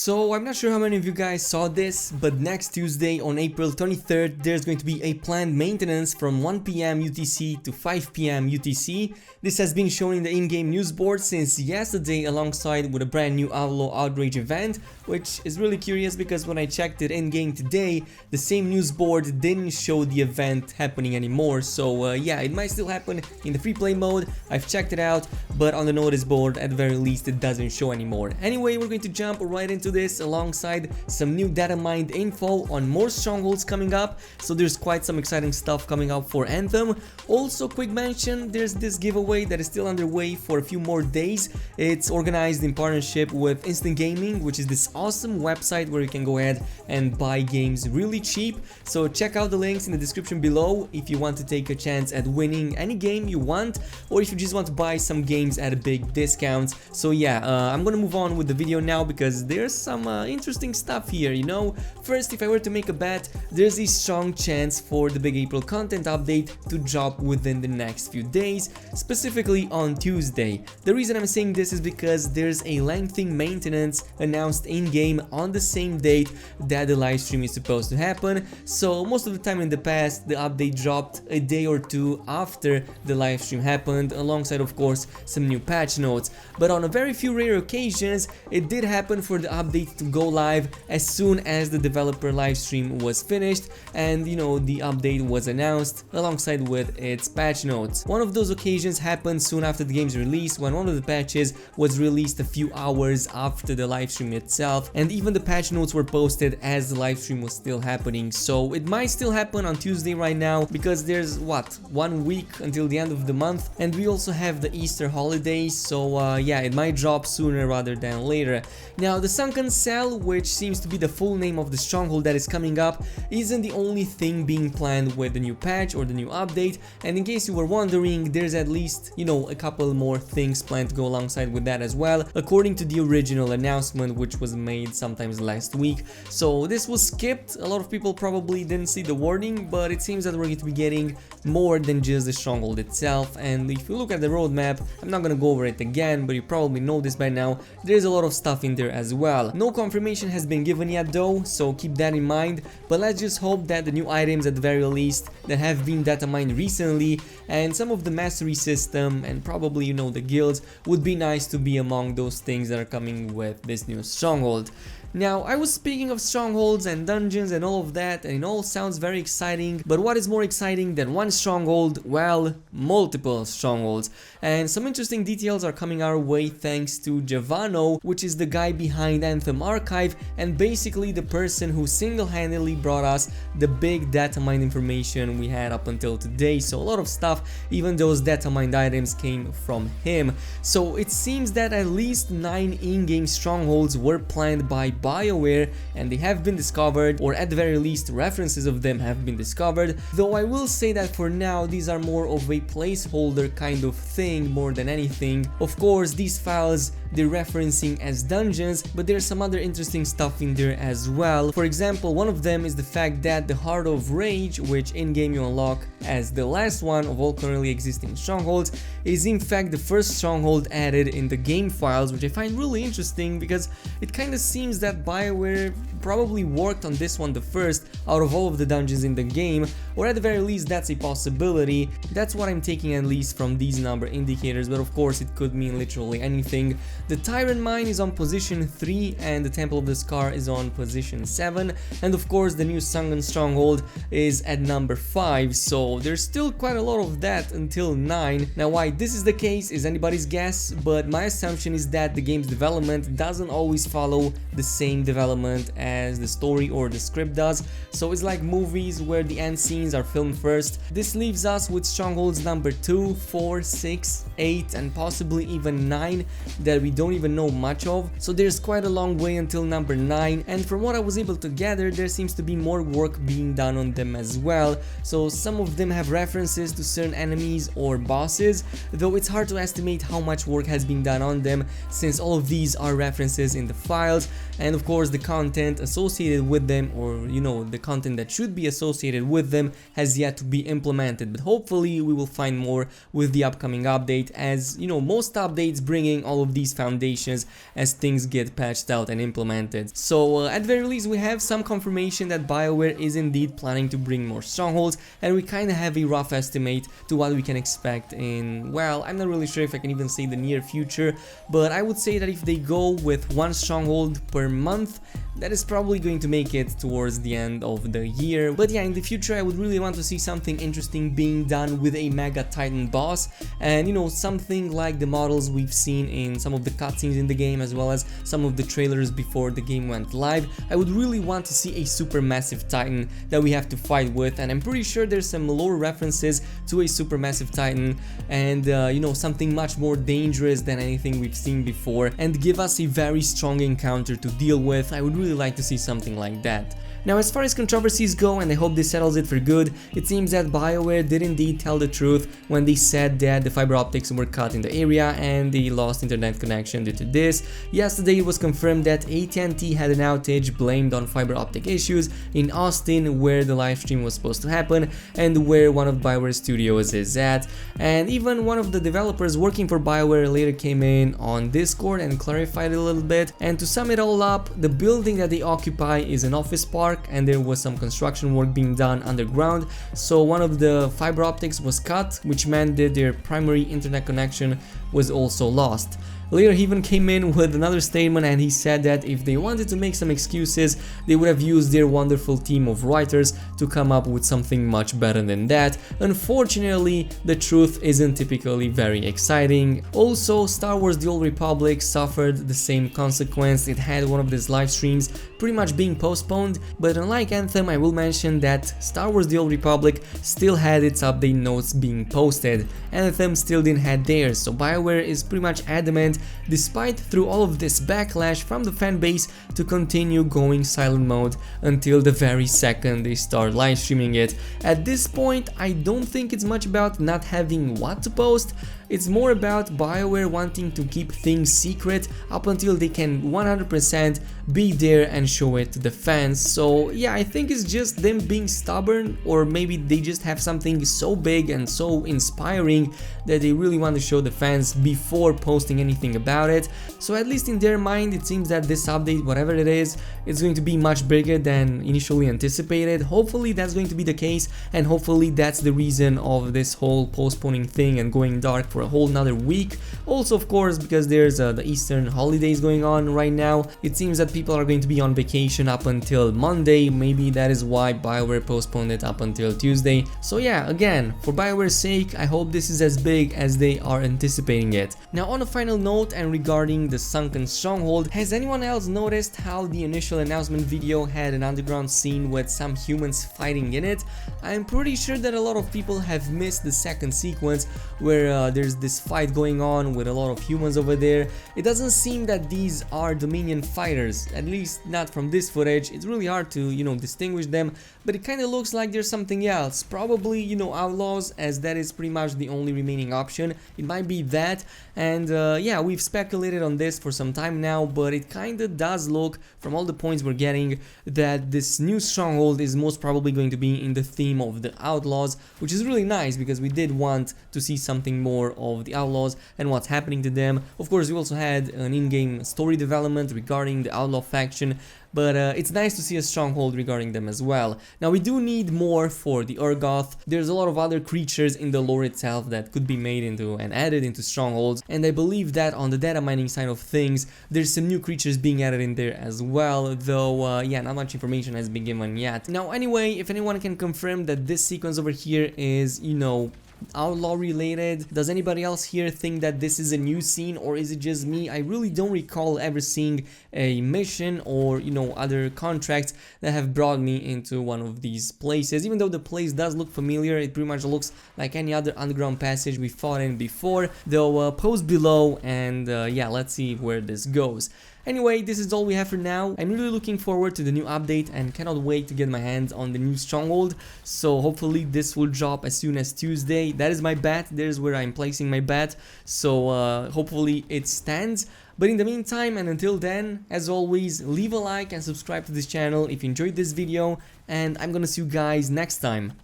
So I'm not sure how many of you guys saw this, but next Tuesday on April 23rd there's going to be a planned maintenance from 1 PM UTC to 5 PM UTC. This has been shown in the in-game news board since yesterday alongside with a brand new Outlaw Outrage event, which is really curious because when I checked it in-game today, the same news board didn't show the event happening anymore. So yeah, it might still happen in the free play mode. I've checked it out, but on the notice board at the very least it doesn't show anymore. Anyway, we're going to jump right into this alongside some new data mined info on more strongholds coming up. So there's quite some exciting stuff coming up for Anthem. Also, quick mention, there's this giveaway that is still underway for a few more days. It's organized in partnership with Instant Gaming, which is this awesome website where you can go ahead and buy games really cheap. So check out the links in the description below if you want to take a chance at winning any game you want, or if you just want to buy some games at a big discount. So yeah, I'm gonna move on with the video now because there's some interesting stuff here, you know. First, if I were to make a bet, there's a strong chance for the big April content update to drop within the next few days, specifically on Tuesday. The reason I'm saying this is because there's a lengthy maintenance announced in-game on the same date that the live stream is supposed to happen. So most of the time in the past, the update dropped a day or two after the live stream happened, alongside of course some new patch notes. But on a very few rare occasions, it did happen for the update to go live as soon as the developer live stream was finished and, you know, the update was announced alongside with its patch notes. One of those occasions happened soon after the game's release, when one of the patches was released a few hours after the live stream itself, and even the patch notes were posted as the live stream was still happening. So it might still happen on Tuesday right now because there's what, 1 week until the end of the month, and we also have the Easter holidays. So yeah, it might drop sooner rather than later. Now, the Sunken Cell, which seems to be the full name of the stronghold that is coming up, isn't the only thing being planned with the new patch or the new update. And in case you were wondering, there's at least, you know, a couple more things planned to go alongside with that as well, according to the original announcement, which was made sometimes last week. So this was skipped. A lot of people probably didn't see the warning, but it seems that we're going to be getting more than just the stronghold itself. And if you look at the roadmap, I'm not gonna go over it again, but you probably know this by now, there's a lot of stuff in there as well. No confirmation has been given yet though, so keep that in mind, but let's just hope that the new items at the very least that have been data mined recently and some of the mastery system and probably, you know, the guilds would be nice to be among those things that are coming with this new stronghold. Now, I was speaking of strongholds and dungeons and all of that, and it all sounds very exciting, but what is more exciting than one stronghold? Well, multiple strongholds. And some interesting details are coming our way thanks to Javano, which is the guy behind Anthem Archive and basically the person who single-handedly brought us the big data mine information we had up until today. So a lot of stuff, even those data mined items, came from him. So it seems that at least 9 in-game strongholds were planned by Bioware and they have been discovered, or at the very least references of them have been discovered, though I will say that for now these are more of a placeholder kind of thing more than anything. Of course, these files they're referencing as dungeons, but there's some other interesting stuff in there as well. For example, one of them is the fact that the Heart of Rage, which in-game you unlock as the last one of all currently existing strongholds, is in fact the first stronghold added in the game files, which I find really interesting because it kind of seems that Bioware probably worked on this one the first out of all of the dungeons in the game, or at the very least that's a possibility. That's what I'm taking at least from these number indicators, but of course it could mean literally anything. The Tyrant Mine is on position 3 and the Temple of the Scar is on position 7, and of course the new Sunken Stronghold is at number 5, so there's still quite a lot of that until 9. Now why this is the case is anybody's guess, but my assumption is that the game's development doesn't always follow the same development as the story or the script does. So it's like movies where the end scenes are filmed first. This leaves us with strongholds number 2, 4, 6, 8 and possibly even 9 that we don't even know much of. So there's quite a long way until number 9, and from what I was able to gather there seems to be more work being done on them as well. So some of them have references to certain enemies or bosses, though it's hard to estimate how much work has been done on them since all of these are references in the files and of course the content associated with them, or you know, the content that should be associated with them, has yet to be implemented. But hopefully we will find more with the upcoming update, as you know, most updates bringing all of these foundations as things get patched out and implemented. So at the very least we have some confirmation that Bioware is indeed planning to bring more strongholds, and we kind of have a rough estimate to what we can expect in, well, I'm not really sure if I can even say the near future, but I would say that if they go with one stronghold per month, that is probably going to make it towards the end of the year. But yeah, in the future I would really want to see something interesting being done with a Mega Titan boss, and you know, something like the models we've seen in some of the cutscenes in the game, as well as some of the trailers before the game went live. I would really want to see a super massive Titan that we have to fight with, and I'm pretty sure there's some lore references to a super massive Titan, and you know, something much more dangerous than anything we've seen before, and give us a very strong encounter to deal with. I would really like to see something like that. Now, as far as controversies go, and I hope this settles it for good, it seems that Bioware did indeed tell the truth when they said that the fiber optics were cut in the area and they lost internet connection due to this. Yesterday it was confirmed that AT&T had an outage blamed on fiber optic issues in Austin, where the live stream was supposed to happen and where one of Bioware's studios is at. And even one of the developers working for Bioware later came in on Discord and clarified it a little bit. And to sum it all up, the building that they occupy is an office park, and there was some construction work being done underground, so one of the fiber optics was cut, which meant that their primary internet connection was also lost. Later he even came in with another statement, and he said that if they wanted to make some excuses, they would have used their wonderful team of writers to come up with something much better than that. Unfortunately, the truth isn't typically very exciting. Also, Star Wars The Old Republic suffered the same consequence. It had one of these live streams pretty much being postponed, but unlike Anthem, I will mention that Star Wars The Old Republic still had its update notes being posted. Anthem still didn't have theirs, so Bioware is pretty much adamant, despite through all of this backlash from the fanbase, to continue going silent mode until the very second they start live streaming it. At this point, I don't think it's much about not having what to post. It's more about Bioware wanting to keep things secret up until they can 100% be there and show it to the fans. So yeah, I think it's just them being stubborn, or maybe they just have something so big and so inspiring that they really want to show the fans before posting anything about it. So at least in their mind, it seems that this update, whatever it is, it's going to be much bigger than initially anticipated. Hopefully that's going to be the case, and hopefully that's the reason of this whole postponing thing and going dark for a whole nother week. Also, of course, because there's the Eastern holidays going on right now, it seems that people are going to be on vacation up until Monday. Maybe that is why Bioware postponed it up until Tuesday. So yeah, again, for Bioware's sake, I hope this is as big as they are anticipating it. Now, on a final note, and regarding the sunken stronghold, has anyone else noticed how the initial announcement video had an underground scene with some humans fighting in it? I'm pretty sure that a lot of people have missed the second sequence where there's this fight going on with a lot of humans over there. It doesn't seem that these are Dominion fighters, at least not from this footage. It's really hard to, you know, distinguish them, but it kind of looks like there's something else. Probably, you know, outlaws, as that is pretty much the only remaining option. It might be that, and yeah, we've speculated on this for some time now, but it kind of does look, from all the points we're getting, that this new stronghold is most probably going to be in the theme of the outlaws, which is really nice because we did want to see something more of the outlaws and what's happening to them. Of course, we also had an in-game story development regarding the outlaw faction, but it's nice to see a stronghold regarding them as well. Now, we do need more for the Urgoth. There's a lot of other creatures in the lore itself that could be made into and added into strongholds, and I believe that on the data mining side of things, there's some new creatures being added in there as well, though yeah, not much information has been given yet. Now, anyway, if anyone can confirm that this sequence over here is, you know, outlaw related, does anybody else here think that this is a new scene, or is it just me? I really don't recall ever seeing a mission or, you know, other contracts that have brought me into one of these places. Even though the place does look familiar, it pretty much looks like any other underground passage we fought in before. Though post below, and yeah, let's see where this goes. Anyway, this is all we have for now. I'm really looking forward to the new update and cannot wait to get my hands on the new Stronghold. So hopefully this will drop as soon as Tuesday. That is my bet. There's where I'm placing my bet. So hopefully it stands. But in the meantime and until then, as always, leave a like and subscribe to this channel if you enjoyed this video. And I'm gonna see you guys next time.